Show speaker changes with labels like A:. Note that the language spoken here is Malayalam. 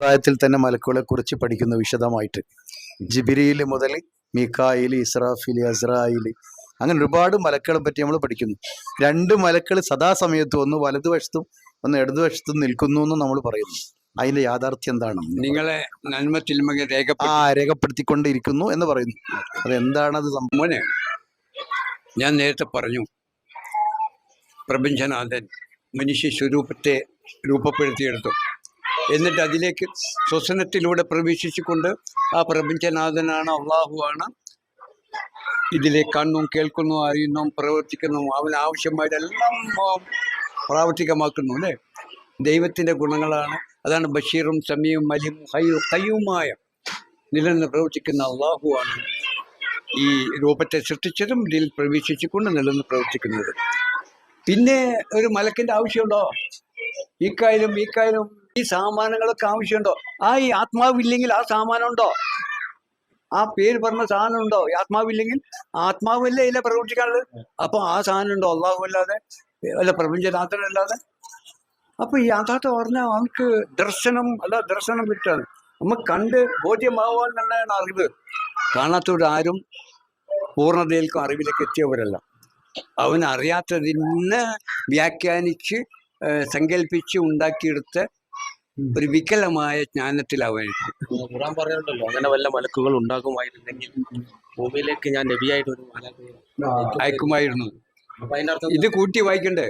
A: പ്രായത്തിൽ തന്നെ മലക്കുകളെ കുറിച്ച് പഠിക്കുന്നു വിശദമായിട്ട്. ജിബ്രീൽ മുതൽ മീകായിൽ, ഇസ്രാഫീൽ, അസ്രായിൽ, അങ്ങനെ ഒരുപാട് മലക്കുകളെ പറ്റി നമ്മൾ പഠിക്കുന്നു. രണ്ട് മലക്കൾ സദാസമയത്തും ഒന്ന് വലതുവശത്തും ഒന്ന് ഇടതുവശത്തും നിൽക്കുന്നു എന്ന് നമ്മൾ പറയുന്നു. അതിന്റെ യാഥാർത്ഥ്യം എന്താണ്?
B: നിങ്ങളെ നന്മ തിന്മകൾ
A: രേഖപ്പെടുത്തിക്കൊണ്ടിരിക്കുന്നു എന്ന് പറയുന്നു. അതെന്താണത്?
B: മോനെ, ഞാൻ നേരത്തെ പറഞ്ഞു, പ്രപഞ്ചനാഥൻ മനുഷ്യ സ്വരൂപത്തെ രൂപപ്പെടുത്തിയെടുത്തു. എന്നിട്ട് അതിലേക്ക് ശ്വസനത്തിലൂടെ പ്രവേശിച്ചുകൊണ്ട് ആ പ്രപഞ്ചനാഥനാണ്, അള്ളാഹുവാണ്, ഇതിലെ കണ്ണും കേൾക്കുന്നു, അറിയുന്നു, പ്രവർത്തിക്കുന്നു, അവന് ആവശ്യമായതെല്ലാം പ്രാവർത്തികമാക്കുന്നു. അല്ലേ? ദൈവത്തിൻ്റെ ഗുണങ്ങളാണ്. അതാണ് ബഷീറും സമീയും അലിയും കയ്യുമായ നിലനിന്ന് പ്രവർത്തിക്കുന്ന അള്ളാഹുവാണ് ഈ രൂപത്തെ സൃഷ്ടിച്ചതും ഇതിൽ പ്രവേശിച്ചുകൊണ്ട് നിലനിന്ന് പ്രവർത്തിക്കുന്നത്. പിന്നെ ഒരു മലക്കിൻ്റെ ആവശ്യമുണ്ടോ? ഈക്കായാലും ഈ സാമാനങ്ങളൊക്കെ ആവശ്യമുണ്ടോ? ഈ ആത്മാവില്ലെങ്കിൽ ആ സാമാനം ഉണ്ടോ? ആ പേര് പറഞ്ഞ സാധനം ഉണ്ടോ? ആത്മാവില്ലെങ്കിൽ ആത്മാവല്ലേ ഇല്ല പ്രവർത്തിക്കാനുള്ളത്. അപ്പൊ ആ സാധനം ഉണ്ടോ? അള്ളാഹു അല്ലാതെ, അല്ല പ്രപഞ്ചനാഥനല്ലാതെ. അപ്പൊ ഈ യാഥാർത്ഥ്യം പറഞ്ഞാൽ നമുക്ക് ദർശനം കിട്ടാണ്. നമുക്ക് കണ്ട് ബോധ്യമാവാന്നുള്ളതാണ് അറിവ്. കാണാത്തവരാരും പൂർണ്ണതയിലേക്കും അറിവിലേക്ക് എത്തിയവരല്ല. അവനറിയാത്തതിന് വ്യാഖ്യാനിച്ച് സങ്കല്പിച്ച് ഉണ്ടാക്കിയെടുത്ത ഒരു വികലമായ ജ്ഞാനത്തിലാവായിരുന്നു.
C: ഖുർആൻ പറഞ്ഞിട്ടുണ്ടല്ലോ, അങ്ങനെ വല്ല മലക്കുകൾ ഉണ്ടാകുമായിരുന്നെങ്കിൽ ഭൂമിയിലേക്ക് ഞാൻ നബിയായിട്ട് ഒരു
B: അയക്കുമായിരുന്നു.
C: അപ്പൊ അതിന്റെ അർത്ഥം
B: ഇത് കൂട്ടി വായിക്കണ്ടേ?